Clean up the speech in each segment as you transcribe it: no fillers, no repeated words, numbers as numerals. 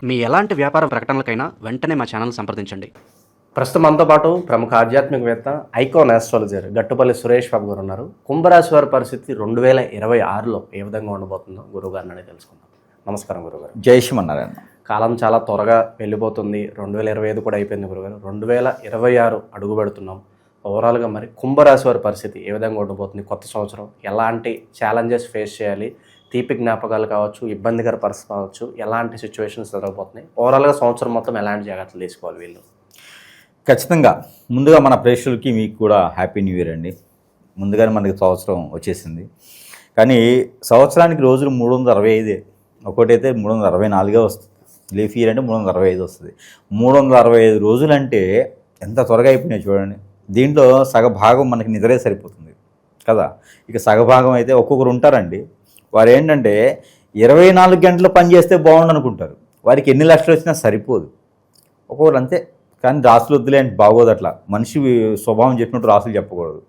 మీ ఎలాంటి వ్యాపార ప్రకటనలకైనా వెంటనే మా ఛానల్ సంప్రదించండి. ప్రస్తుతం మనతో పాటు ప్రముఖ ఆధ్యాత్మికవేత్త ఐకాన్ ఆస్ట్రాలజర్ గట్టుపల్లి సురేష్ బాబు గారు ఉన్నారు. కుంభరాశి వారి పరిస్థితి 2026లో ఏ విధంగా ఉండబోతుందో గురువుగారిని అడిగి తెలుసుకుందాం. నమస్కారం గురుగారు. జై శ్రీమన్నారాయణ. కాలం చాలా త్వరగా వెళ్ళిపోతుంది. 2025 కూడా అయిపోయింది గురుగారు. 2026 అడుగు పెడుతున్నాం. ఓవరాల్గా మరి కుంభరాశి వారి పరిస్థితి ఏ విధంగా ఉండబోతుంది? కొత్త సంవత్సరం ఎలాంటి ఛాలెంజెస్ ఫేస్ చేయాలి? తీపి జ్ఞాపకాలు కావచ్చు, ఇబ్బందికర పరిస్థితి కావచ్చు, ఎలాంటి సిచ్యువేషన్స్ జరగబోతున్నాయి? ఓవరాల్గా సంవత్సరం మొత్తం ఎలాంటి జాగ్రత్తలు తీసుకోవాలి వీళ్ళు? ఖచ్చితంగా ముందుగా మన ప్రేక్షకులకి మీకు కూడా హ్యాపీ న్యూ ఇయర్ అండి. ముందుగానే మనకి సంవత్సరం వచ్చేసింది. కానీ సంవత్సరానికి రోజులు 365, ఒకటైతే 364 వస్తుంది. లీఫ్ ఇయర్ అంటే 365 వస్తుంది. 365 రోజులు అంటే ఎంత త్వరగా అయిపోయినాయి చూడండి. దీంట్లో సగభాగం మనకి నిద్రే సరిపోతుంది కదా. ఇక సగభాగం అయితే ఒక్కొక్కరు ఉంటారండి, వారు ఏంటంటే 24 గంటలు పని చేస్తే బాగుండు అనుకుంటారు. వారికి ఎన్ని లక్షలు వచ్చినా సరిపోదు. ఒక్కొక్కరు అంతే. కానీ రాసులు వద్దులే అంటే బాగోదు. అట్లా మనిషి స్వభావం చెప్పినట్టు రాసులు చెప్పకూడదు.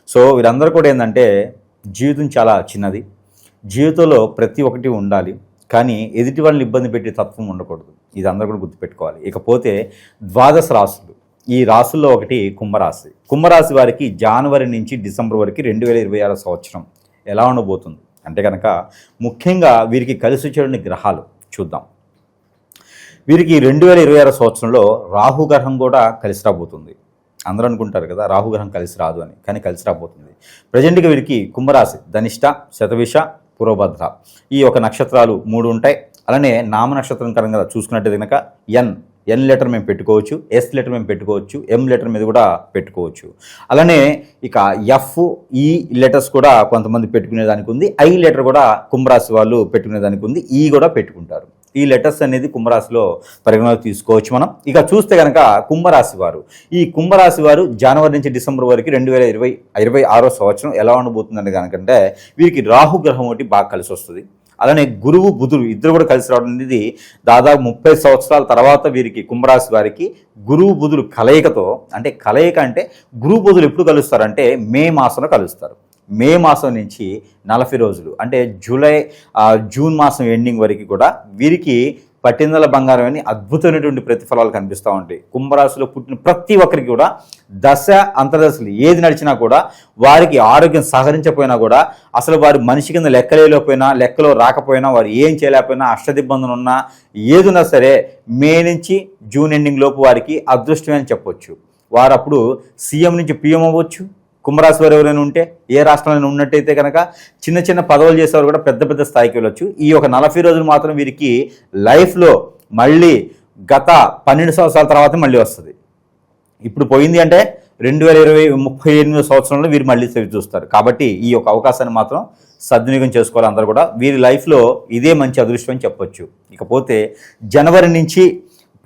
సో వీరందరూ కూడా ఏంటంటే జీవితం చాలా చిన్నది, జీవితంలో ప్రతి ఒక్కటి ఉండాలి, కానీ ఎదుటి వాళ్ళని ఇబ్బంది పెట్టే తత్వం ఉండకూడదు. ఇది అందరూ కూడా గుర్తుపెట్టుకోవాలి. ఇకపోతే 12 రాసులు, ఈ రాసుల్లో ఒకటి కుంభరాశి. కుంభరాశి వారికి జనవరి నుంచి డిసెంబర్ వరకు 2026 సంవత్సరం ఎలా ఉండబోతుంది అంటే కనుక ముఖ్యంగా వీరికి కలిసి వచ్చే గ్రహాలు చూద్దాం. వీరికి 2026 సంవత్సరంలో రాహుగ్రహం కూడా కలిసి రాబోతుంది. అందరూ అనుకుంటారు కదా రాహుగ్రహం కలిసి రాదు అని, కానీ కలిసి రాబోతుంది. ప్రజెంట్గా వీరికి కుంభరాశి ధనిష్ట, శతవిష, పురోభద్ర ఈ ఒక నక్షత్రాలు 3 ఉంటాయి. అలానే నామ నక్షత్రం కరంగా చూసుకున్నట్టు కనుక ఎన్ లెటర్ మేము పెట్టుకోవచ్చు, ఎస్ లెటర్ మేము పెట్టుకోవచ్చు, ఎం లెటర్ మీద కూడా పెట్టుకోవచ్చు. అలానే ఇక ఎఫ్, ఈ లెటర్స్ కూడా కొంతమంది పెట్టుకునే దానికి ఉంది. ఐ లెటర్ కూడా కుంభరాశి వాళ్ళు పెట్టుకునే దానికి ఉంది. ఈ కూడా పెట్టుకుంటారు. ఈ లెటర్స్ అనేది కుంభరాశిలో పరిగణలోకి తీసుకోవచ్చు మనం. ఇక చూస్తే కనుక కుంభరాశి వారు, ఈ కుంభరాశి వారు జనవరి నుంచి డిసెంబర్ వరకు 2026 సంవత్సరం ఎలా ఉండబోతుందని కనుకంటే వీరికి రాహుగ్రహం ఒకటి బాగా కలిసి వస్తుంది. అలానే గురువు బుధుడు ఇద్దరు కూడా కలిసి రావడం అనేది దాదాపు 30 సంవత్సరాల తర్వాత వీరికి కుంభరాశి వారికి గురువు బుధుడు కలయికతో, అంటే కలయిక అంటే గురువు బుధులు ఎప్పుడు కలుస్తారంటే మే మాసంలో కలుస్తారు. మే మాసం నుంచి 40 రోజులు అంటే జూన్ మాసం ఎండింగ్ వరకు కూడా వీరికి పట్టిందల బంగారం అని అద్భుతమైనటువంటి ప్రతిఫలాలు కనిపిస్తూ ఉంటాయి. కుంభరాశిలో పుట్టిన ప్రతి ఒక్కరికి కూడా దశ అంతర్దశలు ఏది నడిచినా కూడా వారికి ఆరోగ్యం సహకరించకపోయినా కూడా, అసలు వారి మనిషి కింద లెక్కలేకపోయినా, లెక్కలో రాకపోయినా, వారు ఏం చేయలేకపోయినా, అష్టదిబ్బందులు ఉన్నా, ఏదున్నా సరే మే నుంచి జూన్ ఎండింగ్ లోపు వారికి అదృష్టమే అని చెప్పొచ్చు. వారు అప్పుడు సీఎం నుంచి పిఎం అవ్వచ్చు. కుంభరాశి వారు ఎవరైనా ఉంటే, ఏ రాష్ట్రంలో ఉన్నట్టయితే కనుక చిన్న చిన్న పదవులు చేసేవారు కూడా పెద్ద పెద్ద స్థాయికి వెళ్ళొచ్చు. ఈ ఒక 40 రోజులు మాత్రం వీరికి లైఫ్లో మళ్ళీ గత 12 సంవత్సరాల తర్వాత మళ్ళీ వస్తుంది. ఇప్పుడు పోయింది అంటే 2038 సంవత్సరంలో వీరు మళ్ళీ చవి చూస్తారు. కాబట్టి ఈ యొక్క అవకాశాన్ని మాత్రం సద్వినియోగం చేసుకోవాలి అందరూ కూడా. వీరి లైఫ్లో ఇదే మంచి అదృష్టం అని చెప్పొచ్చు. ఇకపోతే జనవరి నుంచి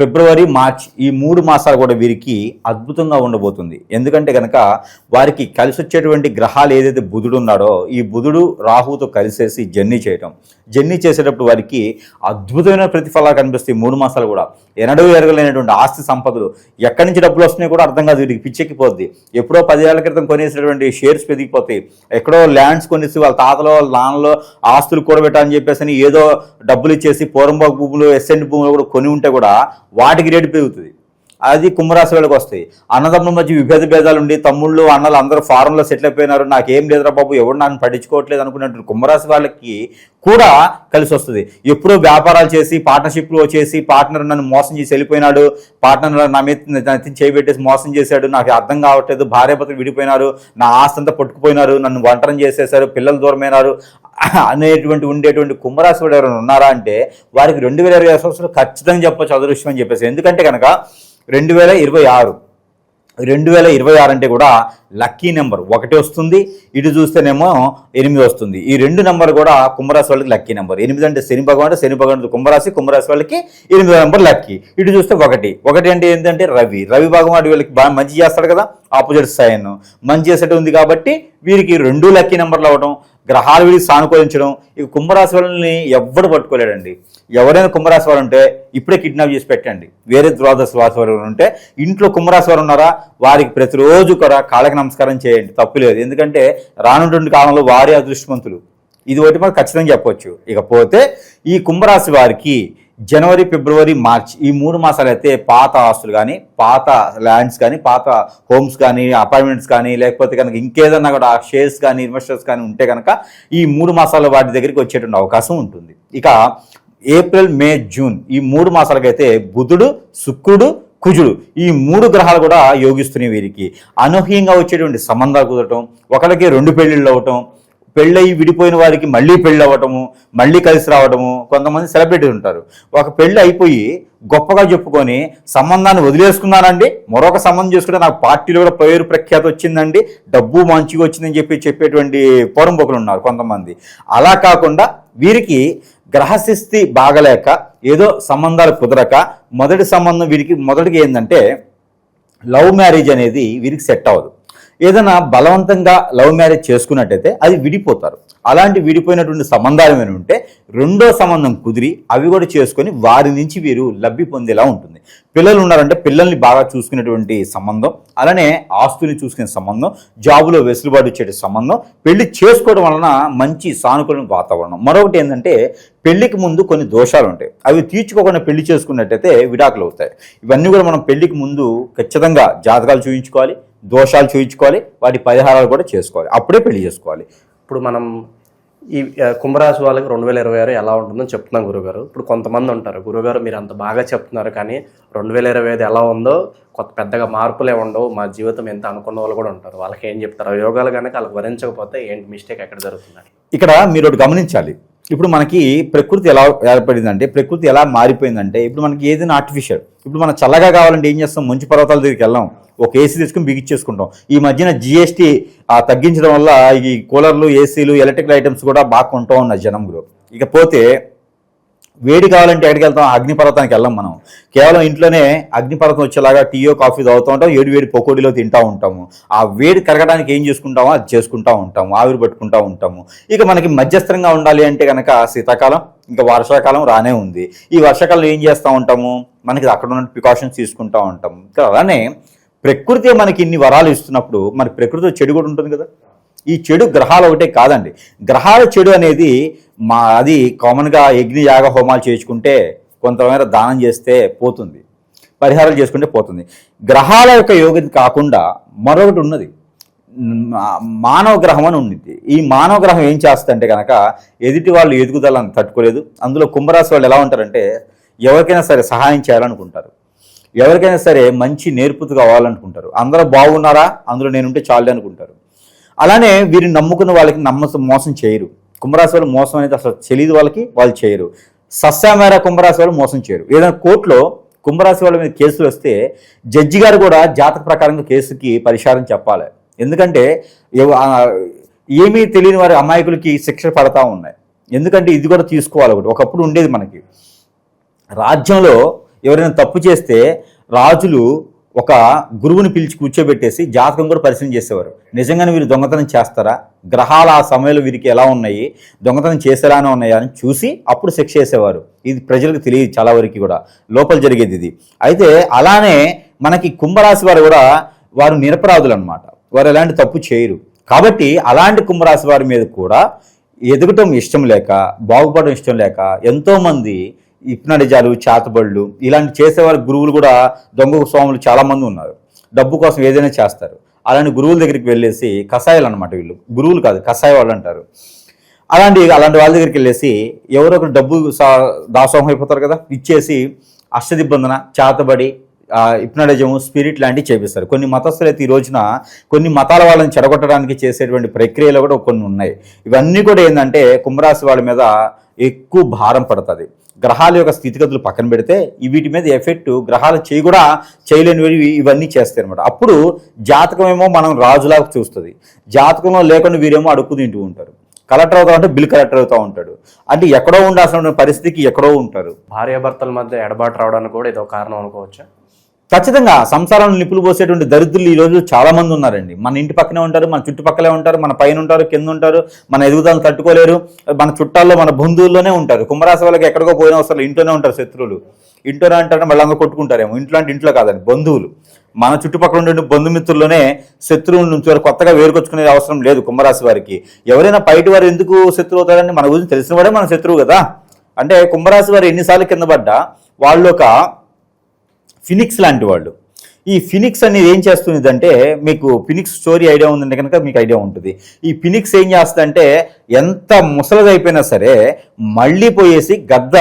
ఫిబ్రవరి, మార్చ్ ఈ 3 మాసాలు కూడా వీరికి అద్భుతంగా ఉండబోతుంది. ఎందుకంటే కనుక వారికి కలిసి వచ్చేటువంటి గ్రహాలు ఏదైతే బుధుడు ఉన్నాడో, ఈ బుధుడు రాహుతో కలిసేసి జర్నీ చేసేటప్పుడు వారికి అద్భుతమైన ప్రతిఫలాలు కనిపిస్తాయి. 3 మాసాలు కూడా ఎన్నడూ ఎరగలేనటువంటి ఆస్తి సంపదలు, ఎక్కడి నుంచి డబ్బులు వస్తున్నాయి కూడా అర్థం కాదు. వీరికి పిచ్చెక్కిపోద్ది. ఎప్పుడో 10 ఏళ్ల క్రితం కొనేసినటువంటి షేర్స్ పెరిగిపోతాయి. ఎక్కడో ల్యాండ్స్ కొనేసి వాళ్ళ తాతలో వాళ్ళ నాన్నలో ఆస్తులు కూడబెట్టాలని చెప్పేసి ఏదో డబ్బులు ఇచ్చేసి పూర్వంబాగు భూములు, ఎస్ఎండ్ భూములు కూడా కొని ఉంటే కూడా వాటికి రేటు పెరుగుతుంది. అది కుంభరాశి వాళ్ళకి వస్తాయి. అన్నదమ్ముల మధ్య భేదాలు ఉండి తమ్ముళ్ళు అన్నలు అందరూ ఫారెన్లో సెటిల్ అయిపోయినారు, నాకేం లేదురా బాబు, ఎవరు నన్ను పట్టించుకోవట్లేదు అనుకున్నట్టు కుంభరాశి వాళ్ళకి కూడా కలిసి వస్తుంది. ఎప్పుడో వ్యాపారాలు చేసి పార్ట్నర్షిప్లో చేసి పార్ట్నర్ నన్ను మోసం చేసి వెళ్ళిపోయినాడు, పార్ట్నర్ నా మీద చేయబెట్టేసి మోసం చేశాడు, నాకు అర్థం కావట్లేదు, భార్యాభర్తలు విడిపోయినారు, నా ఆస్తి అంతా పట్టుకుపోయినారు, నన్ను ఒంటరం చేసేశారు, పిల్లలు దూరమైనారు అనేటువంటి ఉండేటువంటి కుంభరాశి వాడు ఎవరైనా ఉన్నారా అంటే వారికి 2026 సంవత్సరం ఖచ్చితంగా చెప్పొచ్చు అదృష్టం అని చెప్పేసి. ఎందుకంటే కనుక 2026 అంటే కూడా లక్కీ నెంబర్ 1 వస్తుంది. ఇటు చూస్తేనేమో 8 వస్తుంది. ఈ 2 నెంబర్ కూడా కుంభరాశి వాళ్ళకి లక్కీ నెంబర్. 8 అంటే శని భగవానుడు కుంభరాశి వాళ్ళకి 8వ నెంబర్ లక్కీ. ఇటు చూస్తే 1 అంటే ఏంటంటే రవి భగవానుడు వీళ్ళకి బాగా మంచి చేస్తాడు కదా, ఆపోజిట్ సైన్ మంచి చేసేట ఉంది. కాబట్టి వీరికి 2 లక్కీ నెంబర్లు అవ్వడం, గ్రహాలు వీడికి సానుకూలించడం. ఇక కుంభరాశి వాళ్ళని ఎవ్వడు పట్టుకోలేడండి. ఎవరైనా కుంభరాశి వారు ఉంటే ఇప్పుడే కిడ్నాప్ చేసి పెట్టండి. వేరే ద్వాదశ రాశి వారు ఉంటే ఇంట్లో కుంభరాశి వారు ఉన్నారా, వారికి ప్రతిరోజు కూడా కాళ్ళకి నమస్కారం చేయండి, తప్పులేదు. ఎందుకంటే రానున్నటువంటి కాలంలో వారే అదృష్టవంతులు. ఇది ఒకటి మనకు ఖచ్చితంగా చెప్పొచ్చు. ఇకపోతే ఈ కుంభరాశి వారికి జనవరి, ఫిబ్రవరి, మార్చ్ ఈ 3 మాసాలు అయితే పాత ఆస్తులు కానీ, పాత ల్యాండ్స్ కానీ, పాత హోమ్స్ కానీ, అపార్ట్మెంట్స్ కానీ, లేకపోతే కనుక ఇంకేదన్నా కూడా షేర్స్ కానీ, ఇన్వెస్టర్స్ కానీ ఉంటే కనుక ఈ 3 మాసాల వాటి దగ్గరికి వచ్చేటువంటి అవకాశం ఉంటుంది. ఇక ఏప్రిల్, మే, జూన్ ఈ 3 మాసాలకైతే బుధుడు, శుక్రుడు, కుజుడు ఈ 3 గ్రహాలు కూడా యోగిస్తున్నాయి. వీరికి అనూహ్యంగా వచ్చేటువంటి సంబంధాలు కుదరటం, ఒకరికి 2 పెళ్ళిళ్ళు అవ్వటం, పెళ్ళయి విడిపోయిన వారికి మళ్ళీ పెళ్ళి అవ్వటము, మళ్ళీ కలిసి రావటము. కొంతమంది సెలబ్రిటీ ఉంటారు, ఒక పెళ్ళి అయిపోయి గొప్పగా చెప్పుకొని సంబంధాన్ని వదిలేసుకున్నానండి, మరొక సంబంధం చేసుకుంటే నాకు పార్టీలో కూడా పేరు ప్రఖ్యాతి వచ్చిందండి, డబ్బు మంచిగా వచ్చిందని చెప్పేటువంటి పోరంబోకులు ఉన్నారు కొంతమంది. అలా కాకుండా వీరికి గ్రహస్థితి బాగలేక ఏదో సంబంధాలు కుదరక మొదటి సంబంధం వీరికి మొదటిగా ఏంటంటే లవ్ మ్యారేజ్ అనేది వీరికి సెట్ అవ్వదు. ఏదైనా బలవంతంగా లవ్ మ్యారేజ్ చేసుకున్నట్టయితే అది విడిపోతారు. అలాంటి విడిపోయినటువంటి సంబంధాలు ఏమైనా ఉంటే రెండో సంబంధం కుదిరి అవి కూడా చేసుకొని వారి నుంచి వీరు లబ్ధి పొందేలా ఉంటుంది. పిల్లలు ఉన్నారంటే పిల్లల్ని బాగా చూసుకునేటువంటి సంబంధం, అలానే ఆస్తుల్ని చూసుకునే సంబంధం, జాబులో వెసులుబాటు వచ్చే సంబంధం, పెళ్లి చేసుకోవడం వలన మంచి సానుకూల వాతావరణం. మరొకటి ఏంటంటే పెళ్లికి ముందు కొన్ని దోషాలు ఉంటాయి, అవి తీర్చుకోకుండా పెళ్లి చేసుకున్నట్టయితే విడాకులు అవుతాయి. ఇవన్నీ కూడా మనం పెళ్లికి ముందు ఖచ్చితంగా జాతకాలు చూపించుకోవాలి, దోషాలు చూపించుకోవాలి, వాటి పరిహారాలు కూడా చేసుకోవాలి, అప్పుడే పెళ్లి చేసుకోవాలి. ఇప్పుడు మనం ఈ కుంభరాశి వాళ్ళకి 2026 ఎలా ఉంటుందని చెప్తున్నాం గురుగారు. ఇప్పుడు కొంతమంది ఉంటారు, గురుగారు మీరు అంత బాగా చెప్తున్నారు కానీ 2025 ఎలా ఉందో పెద్దగా మార్పులే ఉండవు, మా జీవితం ఎంత అనుకున్న వాళ్ళు కూడా ఉంటారు. వాళ్ళకి ఏం చెప్తారు? యోగాలు కనుక వాళ్ళకి వరించకపోతే ఏంటి మిస్టేక్ ఎక్కడ జరుగుతుంది? ఇక్కడ మీరు ఒకటి గమనించాలి. ఇప్పుడు మనకి ప్రకృతి ఎలా ఏర్పడిందంటే, ప్రకృతి ఎలా మారిపోయిందంటే, ఇప్పుడు మనకి ఏదైనా ఆర్టిఫిషియల్. ఇప్పుడు మనం చల్లగా కావాలంటే ఏం చేస్తాం? మంచు పర్వతాల దగ్గరికి వెళ్ళాం, ఒక ఏసీ తెచ్చుకుని బిగించేసుకుంటాం. ఈ మధ్యన జిఎస్టీ తగ్గించడం వల్ల ఈ కూలర్లు, ఏసీలు, ఎలక్ట్రికల్ ఐటమ్స్ కూడా బాగా కొంటూ ఉన్న జనంలో. ఇకపోతే వేడి కావాలంటే ఎక్కడికి వెళ్తాం? అగ్నిపర్వతానికి వెళ్ళాం. మనం కేవలం ఇంట్లోనే అగ్నిపర్వతం వచ్చేలాగా టీయో కాఫీ తాగుతూ ఉంటాం, వేడి పకోడీలో తింటూ ఉంటాము. ఆ వేడి కరగడానికి ఏం చేసుకుంటామో అది చేసుకుంటూ ఉంటాము, ఆవిరి పట్టుకుంటూ ఉంటాము. ఇక మనకి మధ్యస్థంగా ఉండాలి అంటే కనుక శీతాకాలం, ఇంకా వర్షాకాలం రానే ఉంది. ఈ వర్షాకాలం ఏం చేస్తూ ఉంటాము? మనకి అక్కడ ఉన్న ప్రికాషన్స్ తీసుకుంటూ ఉంటాము. అలానే ప్రకృతి మనకి ఇన్ని వరాలు ఇస్తున్నప్పుడు మరి ప్రకృతిలో చెడు కూడా ఉంటుంది కదా. ఈ చెడు గ్రహాలు ఒకటే కాదండి, గ్రహాల చెడు అనేది అది కామన్గా యజ్ఞ యాగ హోమాలు చేయించుకుంటే, కొంతమేర దానం చేస్తే పోతుంది, పరిహారాలు చేసుకుంటే పోతుంది. గ్రహాల యొక్క యోగం కాకుండా మరొకటి ఉన్నది, మానవ గ్రహం అని ఉండింది. ఈ మానవ గ్రహం ఏం చేస్తుందంటే కనుక ఎదుటి వాళ్ళు ఎదుగుదలని తట్టుకోలేదు. అందులో కుంభరాశి వాళ్ళు ఎలా ఉంటారంటే ఎవరికైనా సరే సహాయం చేయాలనుకుంటారు, ఎవరికైనా సరే మంచి నేర్పుతూ కావాలనుకుంటారు, అందరూ బాగున్నారా అందులో నేనుంటే చాలు అనుకుంటారు. అలానే వీరిని నమ్ముకున్న వాళ్ళకి మోసం చేయరు. కుంభరాశి వాళ్ళు మోసం అనేది అసలు తెలియదు వాళ్ళకి, వాళ్ళు చేయరు. సస్యామేర కుంభరాశి వాళ్ళు మోసం చేయరు. ఏదైనా కోర్టులో కుంభరాశి వాళ్ళ మీద కేసులు వస్తే జడ్జి గారు కూడా జాతక ప్రకారంగా కేసుకి పరిష్కారం చెప్పాలి. ఎందుకంటే ఏమీ తెలియని వారి అమాయకులకి శిక్ష పడతా ఉన్నాయి. ఎందుకంటే ఇది కూడా తీసుకోవాలి. ఒకప్పుడు ఉండేది మనకి రాజ్యంలో ఎవరైనా తప్పు చేస్తే రాజులు ఒక గురువుని పిలిచి కూర్చోబెట్టేసి జాతకం కూడా పరిశీలన చేసేవారు. నిజంగానే వీరు దొంగతనం చేస్తారా, గ్రహాలు ఆ సమయంలో వీరికి ఎలా ఉన్నాయి, దొంగతనం చేసేలానే ఉన్నాయా అని చూసి అప్పుడు శిక్ష చేసేవారు. ఇది ప్రజలకు తెలియదు, చాలా వరకు కూడా లోపల జరిగేది ఇది. అయితే అలానే మనకి కుంభరాశి వారు కూడా వారు నిరపరాధులు అనమాట, వారు ఎలాంటి తప్పు చేయరు. కాబట్టి అలాంటి కుంభరాశి వారి మీద కూడా ఎదగటం ఇష్టం లేక, బాగుపడడం ఇష్టం లేక ఎంతోమంది హిప్నాటిజాలు, చేతబడులు ఇలాంటి చేసేవారు గురువులు కూడా దొంగ స్వాములు చాలామంది ఉన్నారు. డబ్బు కోసం ఏదైనా చేస్తారు. అలాంటి గురువుల దగ్గరికి వెళ్ళేసి కషాయాలు అనమాట, వీళ్ళు గురువులు కాదు కషాయ వాళ్ళు అంటారు. అలాంటి వాళ్ళ దగ్గరికి వెళ్ళేసి ఎవరో ఒకరు డబ్బు దాసోహం అయిపోతారు కదా, ఇచ్చేసి అష్టదిబ్బందన, చేతబడి, హిప్నాటిజము, స్పిరిట్ లాంటివి చేపిస్తారు. కొన్ని మతస్థులు అయితే ఈ రోజున కొన్ని మతాల వాళ్ళని చెడగొట్టడానికి చేసేటువంటి ప్రక్రియలు కూడా కొన్ని ఉన్నాయి. ఇవన్నీ కూడా ఏంటంటే కుంభరాశి వాళ్ళ మీద ఎక్కువ భారం పడుతుంది. గ్రహాల యొక్క స్థితిగతులు పక్కన పెడితే వీటి మీద ఎఫెక్ట్ గ్రహాలు కూడా చేయలేనివి ఇవన్నీ చేస్తాయి అనమాట. అప్పుడు జాతకం ఏమో మనం రాజులాగా చూస్తుంది, జాతకంలో లేకుండా వీరేమో అడుక్కు తింటూ ఉంటారు. కలెక్టర్ అవుతా ఉంటే బిల్ కలెక్టర్ అవుతూ ఉంటాడు. అంటే ఎక్కడో ఉండాల్సిన పరిస్థితికి ఎక్కడో ఉంటారు. భార్యాభర్తల మధ్య ఎడబాటు రావడానికి కూడా ఇదో కారణం అనుకోవచ్చా? ఖచ్చితంగా సంసారాలను నిప్పులు పోసేటువంటి దరిద్రులు ఈ రోజు చాలా మంది ఉన్నారండి. మన ఇంటి పక్కనే ఉంటారు, మన చుట్టుపక్కలే ఉంటారు, మన పైన ఉంటారు, కింద ఉంటారు, మన ఎదుగుదలను తట్టుకోలేరు, మన చుట్టాల్లో మన బంధువుల్లోనే ఉంటారు. కుంభరాశి వాళ్ళకి ఎక్కడికో పోయిన అవసరం ఇంట్లోనే ఉంటారు శత్రువులు. ఇంట్లోనే అంటారు మళ్ళీ అందరూ కొట్టుకుంటారేమో. ఇంట్లో అంటే ఇంట్లో కాదండి, బంధువులు, మన చుట్టుపక్కల ఉండే బంధుమిత్రుల్లోనే శత్రువుల నుంచి కొత్తగా వేరుకొచ్చుకునే అవసరం లేదు కుంభరాశి వారికి. ఎవరైనా బయట వారు ఎందుకు శత్రువు అవుతారని మన గురించి తెలిసిన వాడే మన శత్రువు కదా. అంటే కుంభరాశి వారు ఎన్నిసార్లు కింద పడ్డా వాళ్ళు ఒక ఫినిక్స్ లాంటి వాళ్ళు. ఈ ఫినిక్స్ అనేది ఏం చేస్తుందంటే, మీకు ఫినిక్స్ స్టోరీ ఐడియా ఉందంటే కనుక మీకు ఐడియా ఉంటుంది. ఈ ఫినిక్స్ ఏం చేస్తుందంటే ఎంత ముసలిదైపోయినా సరే మళ్ళీ పోయేసి గద్ద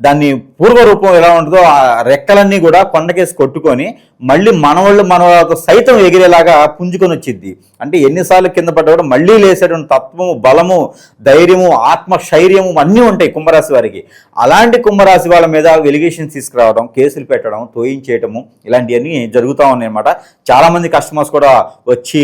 దాన్ని పూర్వరూపం ఎలా ఉంటుందో ఆ రెక్కలన్నీ కూడా కొండకేసి కొట్టుకొని మళ్ళీ మనవాళ్ళతో సైతం ఎగిరేలాగా పుంజుకొని వచ్చింది. అంటే ఎన్నిసార్లు కింద పడ్డా కూడా మళ్ళీ లేసేటువంటి తత్వము, బలము, ధైర్యము, ఆత్మశైర్యము అన్నీ ఉంటాయి కుంభరాశి వారికి. అలాంటి కుంభరాశి వాళ్ళ మీద వెలిగేషన్స్ తీసుకురావడం, కేసులు పెట్టడం, తోయించేయటము ఇలాంటివన్నీ జరుగుతూ ఉన్నాయి అన్నమాట. చాలామంది కస్టమర్స్ కూడా వచ్చి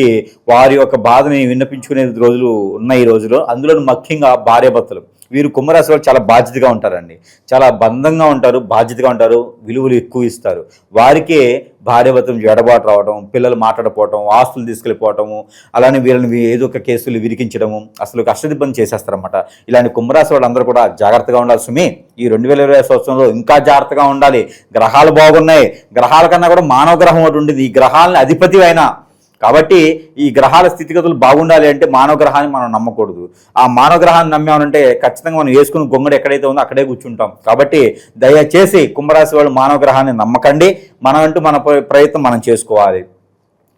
వారి యొక్క బాధని విన్నపించుకునే రోజులు ఉన్నాయి ఈ రోజులో. అందులో ముఖ్యంగా భార్యాభర్తలు. వీరు కుంభరాశి వాళ్ళు చాలా బాధ్యతగా ఉంటారండి, చాలా బంధంగా ఉంటారు, బాధ్యతగా ఉంటారు, విలువలు ఎక్కువ ఇస్తారు. వారికే భార్యాభర్తలు ఎడబాటు రావడం, పిల్లలు మాట్లాడపోవటం, ఆస్తులు తీసుకెళ్ళిపోవటము, అలానే వీళ్ళని ఏదో ఒక కేసులు విరికించడము, అసలు కష్టదిబ్బంది చేసేస్తారన్నమాట. ఇలాంటి కుంభరాశి వాళ్ళందరూ కూడా జాగ్రత్తగా ఉండాలి సుమి. ఈ 2020 సంవత్సరంలో ఇంకా జాగ్రత్తగా ఉండాలి. గ్రహాలు బాగున్నాయి, గ్రహాల కన్నా కూడా మానవ గ్రహం ఒకటి ఉంటుంది, ఈ గ్రహాలని అధిపతి అయినా. కాబట్టి ఈ గ్రహాల స్థితిగతులు బాగుండాలి అంటే మానవ గ్రహాన్ని మనం నమ్మకూడదు. ఆ మానవ గ్రహాన్ని నమ్మామంటే ఖచ్చితంగా మనం వేసుకుని గొంగడు ఎక్కడైతే ఉందో అక్కడే కూర్చుంటాం. కాబట్టి దయచేసి కుంభరాశి వాళ్ళు మానవ గ్రహాన్ని నమ్మకండి. మనమంటూ మన ప్రయత్నం మనం చేసుకోవాలి.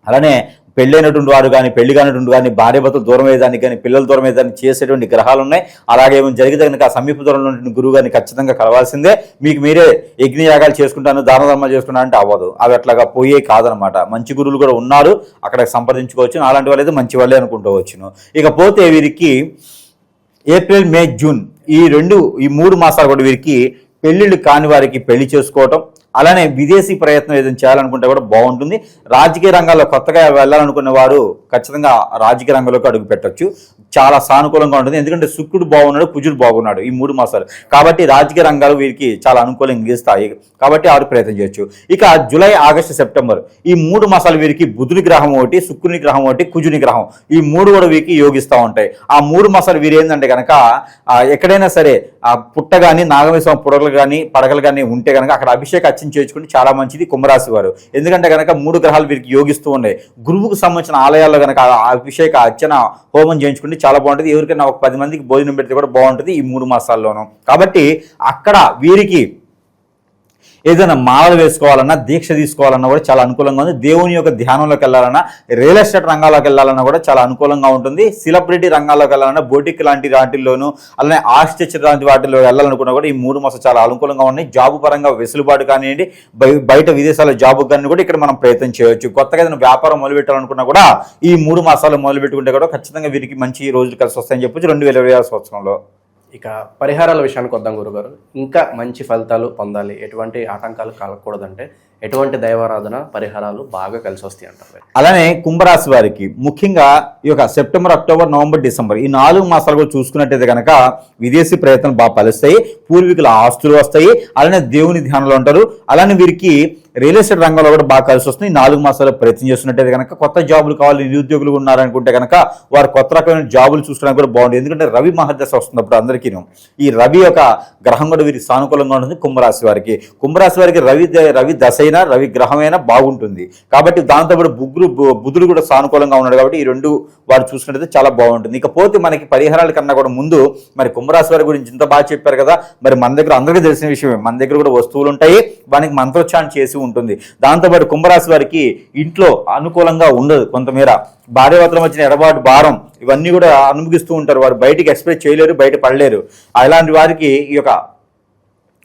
అలానే పెళ్ళైనటువంటి వారు కానీ, పెళ్లి కానిటువంటి కానీ, భార్యాభర్తలు దూరం అయ్యేదానికి కానీ, పిల్లలు దూరం అయ్యేదానికి చేసేటువంటి గ్రహాలు ఉన్నాయి. అలాగే ఏమైనా జరిగితే కనుక ఆ సమీప దూరంలో ఉన్న గురువు గారిని ఖచ్చితంగా కలవాల్సిందే. మీకు మీరే యజ్ఞయాగాలు చేసుకుంటాను, దాన ధర్మాలు చేసుకుంటాను అంటే అవ్వదు, అవి అట్లాగా పోయే కాదనమాట. మంచి గురువులు కూడా ఉన్నారు, అక్కడ సంప్రదించుకోవచ్చు. అలాంటి వాళ్ళు అయితే మంచి వాళ్ళే అనుకుంటూ. ఇకపోతే వీరికి ఏప్రిల్, మే, జూన్ ఈ 3 మాసాలు కూడా వీరికి పెళ్ళిళ్ళు కాని వారికి పెళ్లి చేసుకోవటం, అలానే విదేశీ ప్రయత్నం ఏదైనా చేయాలనుకుంటే కూడా బాగుంటుంది. రాజకీయ రంగాల్లో కొత్తగా వెళ్ళాలనుకునే వారు ఖచ్చితంగా రాజకీయ రంగంలోకి అడుగు పెట్టచ్చు. చాలా సానుకూలంగా ఉంటుంది. ఎందుకంటే శుక్రుడు బాగున్నాడు, కుజుడు బాగున్నాడు ఈ 3 మాసాలు. కాబట్టి రాజకీయ రంగాలు వీరికి చాలా అనుకూలంగా ఇస్తాయి. కాబట్టి వారు ప్రయత్నం చేయొచ్చు. ఇక జూలై, ఆగస్టు, సెప్టెంబర్ ఈ 3 మాసాలు వీరికి బుధుని గ్రహం ఒకటి, శుక్రుని గ్రహం ఒకటి, కుజుని గ్రహం ఈ 3 కూడా వీరికి యోగిస్తూ ఉంటాయి. ఆ 3 మాసాలు వీరు ఏంటంటే కనుక ఎక్కడైనా సరే ఆ పుట్ట కానీ, నాగమేశ్వరం పుడకలు కానీ, పడకలు కానీ ఉంటే కనుక అక్కడ అభిషేక అర్చన చేయించుకుంటే చాలా మంచిది కుంభరాశి వారు. ఎందుకంటే కనుక 3 గ్రహాలు వీరికి యోగిస్తూ ఉన్నాయి. గురువుకు సంబంధించిన ఆలయాల్లో కనుక అభిషేక అర్చన హోమం చేయించుకుంటే చాలా బాగుంటుంది. ఎవరికైనా ఒక 10 మందికి భోజనం పెడితే కూడా బాగుంటుంది ఈ 3 మాసాల్లోనూ. కాబట్టి అక్కడ వీరికి ఏదైనా మాలలు వేసుకోవాలన్నా, దీక్ష తీసుకోవాలన్నా కూడా చాలా అనుకూలంగా ఉంది. దేవుని యొక్క ధ్యానంలోకి వెళ్ళాలన్నా, రియల్ ఎస్టేట్ రంగాల్లోకి వెళ్ళాలన్నా కూడా చాలా అనుకూలంగా ఉంటుంది. సెలబ్రిటీ రంగాల్లోకి వెళ్ళాలన్నా, బోటిక్ లాంటి వాటిల్లోనూ, అలానే ఆర్కిటెక్చర్ లాంటి వాటిల్లో వెళ్ళాలనుకున్నా కూడా ఈ 3 మాసాలు చాలా అనుకూలంగా ఉన్నాయి. జాబు పరంగా వెసులుబాటు కానివ్వండి, బయట విదేశాల జాబు కానీ కూడా ఇక్కడ మనం ప్రయత్నం చేయవచ్చు. కొత్తగా ఏదైనా వ్యాపారం మొదలుపెట్టాలనుకున్నా కూడా ఈ 3 మాసాలు మొదలుపెట్టుకుంటే కూడా ఖచ్చితంగా వీరికి మంచి రోజులు కలిసి వస్తాయని చెప్పొచ్చు 2020 సంవత్సరంలో. ఇక పరిహారాల విషయానికి వద్దాం గురుగారు. ఇంకా మంచి ఫలితాలు పొందాలి, ఎటువంటి ఆటంకాలు కలగకూడదంటే ఎటువంటి దైవారాధన పరిహారాలు బాగా కలిసి వస్తాయి అంటారు? అలానే కుంభరాశి వారికి ముఖ్యంగా ఈ యొక్క సెప్టెంబర్, అక్టోబర్, నవంబర్, డిసెంబర్ ఈ 4 మాసాలు కూడా చూసుకున్నట్టయితే కనుక విదేశీ ప్రయత్నాలు బాగా ఫలిస్తాయి. పూర్వీకుల ఆస్తులు వస్తాయి. అలానే దేవుని ధ్యానంలో ఉంటారు. అలానే వీరికి రియల్ ఎస్టేట్ రంగంలో కూడా బాగా కలిసి వస్తుంది. 4 మాసాలు ప్రయత్నం చేస్తున్నట్టయితే కనుక కొత్త జాబులు కావాలి, నిరుద్యోగులు ఉన్నారనుకుంటే కనుక వారు కొత్త రకమైన జాబులు చూసుకోవడానికి కూడా బాగుంటుంది. ఎందుకంటే రవి మహర్దశ వస్తున్నప్పుడు అందరికీ ఈ రవి యొక్క గ్రహం కూడా వీరికి సానుకూలంగా ఉంటుంది కుంభరాశి వారికి. కుంభరాశి వారికి రవి దశ అయినా, రవి గ్రహమైనా బాగుంటుంది. కాబట్టి దాంతోపాటు బుధుడు కూడా సానుకూలంగా ఉన్నాడు. కాబట్టి ఈ 2 వారు చూసుకున్నట్టయితే చాలా బాగుంటుంది. ఇకపోతే మనకి పరిహారాల కన్నా కూడా ముందు మరి కుంభరాశి వారి గురించి ఇంత బాగా చెప్పారు కదా, మరి మన దగ్గర అందరికీ తెలిసిన విషయమే, మన దగ్గర కూడా వస్తువులు ఉంటాయి, వానికి మంత్రోచ్చారణ చేసి ఉంటుంది. దాంతోపాటు కుంభరాశి వారికి ఇంట్లో అనుకూలంగా ఉండదు. కొంతమేర భార్యాభర్తల మధ్యన ఎడబాటు, భారం ఇవన్నీ కూడా అనుభవిస్తూ ఉంటారు. వారు బయటికి ఎక్స్ప్రెస్ చేయలేరు, బయట పడలేరు. అలాంటి వారికి ఈ యొక్క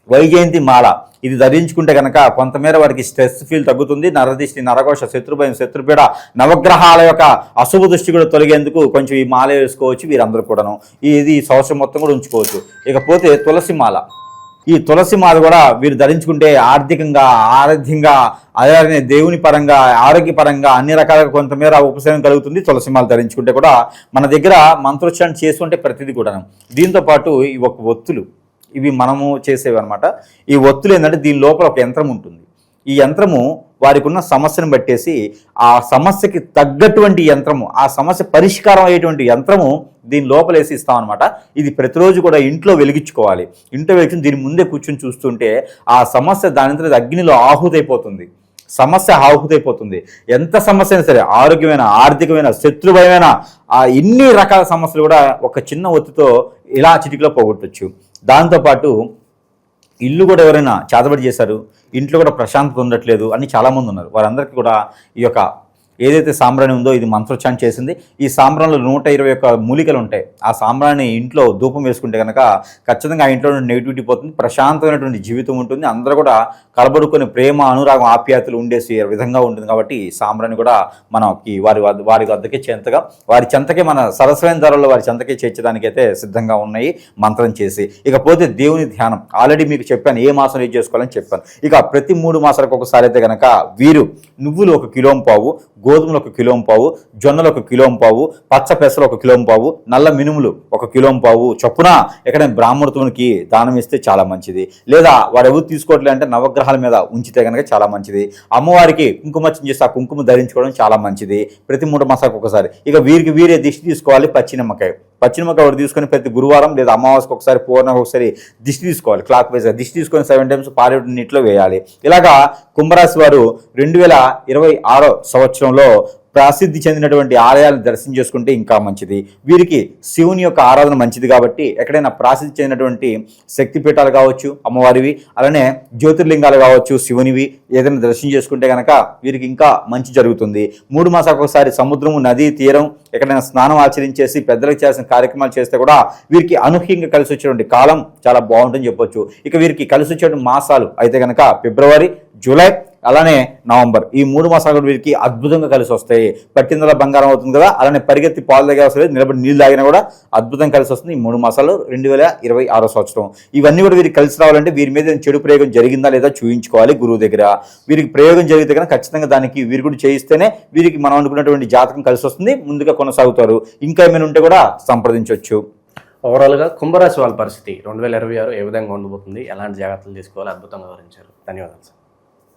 వైజయంతి మాల ఇది ధరించుకుంటే కనుక కొంతమేర వారికి స్ట్రెస్ ఫీల్ తగ్గుతుంది. నరదిష్టి, నరకోశ, శత్రుభయం, శత్రుపీడ, నవగ్రహాల యొక్క అశుభ దృష్టి కూడా తొలగేందుకు కొంచెం ఈ మాల వేసుకోవచ్చు వీరందరూ కూడాను. ఇది సంవత్సరం మొత్తం కూడా ఉంచుకోవచ్చు. ఇకపోతే తులసి మాల, ఈ తులసి మాల కూడా వీరు ధరించుకుంటే ఆర్థికంగా, ఆరోగ్యంగా, అలాగే దేవుని పరంగా, ఆరోగ్యపరంగా అన్ని రకాలుగా కొంతమేర ఉపశమనం కలుగుతుంది. తులసి మాల ధరించుకుంటే కూడా మన దగ్గర మంత్రోచ్చారణ చేసుకుంటే ప్రతిదీ కూడా. దీంతో పాటు ఈ ఒక ఒత్తులు, ఇవి మనము చేసేవి అనమాట. ఈ ఒత్తులు ఏంటంటే దీని లోపల ఒక యంత్రం ఉంటుంది. ఈ యంత్రము వారికి ఉన్న సమస్యను బట్టేసి ఆ సమస్యకి తగ్గటువంటి యంత్రము, ఆ సమస్య పరిష్కారం అయ్యేటువంటి యంత్రము దీని లోపలేసి ఇస్తామన్నమాట. ఇది ప్రతిరోజు కూడా ఇంట్లో వెలిగించుకోవాలి. ఇంట్లో వెలిగించి దీని ముందే కూర్చొని చూస్తుంటే ఆ సమస్య దాని అగ్నిలో ఆహుతైపోతుంది. సమస్య ఆహుతైపోతుంది. ఎంత సమస్య అయినా సరే, ఆరోగ్యమైన, ఆర్థికమైన, శత్రుభయమైన ఎన్ని రకాల సమస్యలు కూడా ఒక చిన్న ఒత్తితో ఇలా చిటికలో పోగొట్టచ్చు. దాంతోపాటు ఇల్లు కూడా ఎవరైనా చేతబడి చేశారు, ఇంట్లో కూడా ప్రశాంతత ఉండట్లేదు అని చాలామంది ఉన్నారు. వారందరికీ కూడా ఈ యొక్క ఏదైతే సాంబ్రాణి ఉందో ఇది మంత్రోచ్చారణ చేసింది. ఈ సాంబ్రాణిలో 121 మూలికలు ఉంటాయి. ఆ సాంబ్రాణి ఇంట్లో ధూపం వేసుకుంటే కనుక ఖచ్చితంగా ఆ ఇంట్లో నెగిటివిటీ పోతుంది, ప్రశాంతమైనటువంటి జీవితం ఉంటుంది, అందరూ కూడా కలబడుకొని ప్రేమ అనురాగం ఆప్యాయతలు ఉండేసి విధంగా ఉంటుంది. కాబట్టి ఈ సాంబ్రాణి కూడా మనకి వారి వద్దకే వారి చెంతకే మన సరస్వైన ధరల్లో వారి చెంతకే చేర్చడానికైతే సిద్ధంగా ఉన్నాయి మంత్రం చేసి. ఇకపోతే దేవుని ధ్యానం ఆల్రెడీ మీకు చెప్పాను, ఏ మాసం ఏం చేసుకోవాలని చెప్పాను. ఇక ప్రతి 3 మాసాలకు ఒకసారి అయితే కనుక వీరు నువ్వులు 1 కిలో పావు, గోధుమలు 1 కిలో పావు, జొన్నలు 1 కిలో పావు, పచ్చ పెసలు 1 కిలో పావు, నల్ల మినుములు 1 కిలో పావు చొప్పున ఎక్కడైనా బ్రాహ్మణునికి దానం ఇస్తే చాలా మంచిది. లేదా వారు ఎవరు తీసుకోవట్లేదు అంటే నవగ్రహాల మీద ఉంచితే కనుక చాలా మంచిది. అమ్మవారికి కుంకుమర్చన చేసి ఆ కుంకుమ ధరించుకోవడం చాలా మంచిది ప్రతి 3 మాసాలకు ఒకసారి. ఇక వీరే దిష్టి తీసుకోవాలి. పచ్చినిమ్మకాయ ఒకటి తీసుకొని ప్రతి గురువారం లేదా అమావాస్యకు ఒకసారి, పూర్ణకు ఒకసారి దిష్టి తీసుకోవాలి. క్లాక్ వైజ్ దిష్టి తీసుకొని 7 టైమ్స్ పారేడు నీటిలో వేయాలి. ఇలాగా కుంభరాశి వారు 2026 సంవత్సరంలో ప్రసిద్ధి చెందినటువంటి ఆలయాలను దర్శనం చేసుకుంటే ఇంకా మంచిది. వీరికి శివుని యొక్క ఆరాధన మంచిది కాబట్టి ఎక్కడైనా ప్రసిద్ధి చెందినటువంటి శక్తిపీఠాలు కావచ్చు అమ్మవారివి, అలానే జ్యోతిర్లింగాలు కావచ్చు శివునివి ఏదైనా దర్శనం చేసుకుంటే కనుక వీరికి ఇంకా మంచి జరుగుతుంది. 3 మాసాలకు ఒకసారి సముద్రము, నదీ తీరం ఎక్కడైనా స్నానం ఆచరించేసి పెద్దలకు చేసిన కార్యక్రమాలు చేస్తే కూడా వీరికి అనూహ్యంగా కలిసి వచ్చేటువంటి కాలం చాలా బాగుంటుందని చెప్పొచ్చు. ఇక వీరికి కలిసి వచ్చేటువంటి మాసాలు అయితే కనుక ఫిబ్రవరి, జూలై అలానే నవంబర్, ఈ 3 మాసాలు వీరికి అద్భుతంగా కలిసి వస్తాయి. పట్టిందల బంగారం అవుతుంది కదా, అలానే పరిగెత్తి పాలు దగ్గర వస్తుంది, నిలబడి నీళ్ళు తాగినా కూడా అద్భుతంగా కలిసి వస్తుంది. ఈ 3 మాసాలు 2026 సంవత్సరం. ఇవన్నీ కూడా వీరికి కలిసి రావాలంటే వీరి మీద చెడు ప్రయోగం జరిగిందా లేదా చూయించుకోవాలి గురువు దగ్గర. వీరికి ప్రయోగం జరిగితే కనుక ఖచ్చితంగా దానికి వీరు కూడా చేయిస్తేనే వీరికి మనం అనుకున్నటువంటి జాతకం కలిసి వస్తుంది, ముందుగా కొనసాగుతారు. ఇంకా ఏమైనా ఉంటే కూడా సంప్రదించవచ్చు. ఓవరాల్గా కుంభరాశి వాళ్ళ పరిస్థితి 2026 ఏ విధంగా ఉండబోతుంది, ఎలాంటి జాగ్రత్తలు తీసుకోవాలి అద్భుతంగా వివరించారు. ధన్యవాదాలు సార్.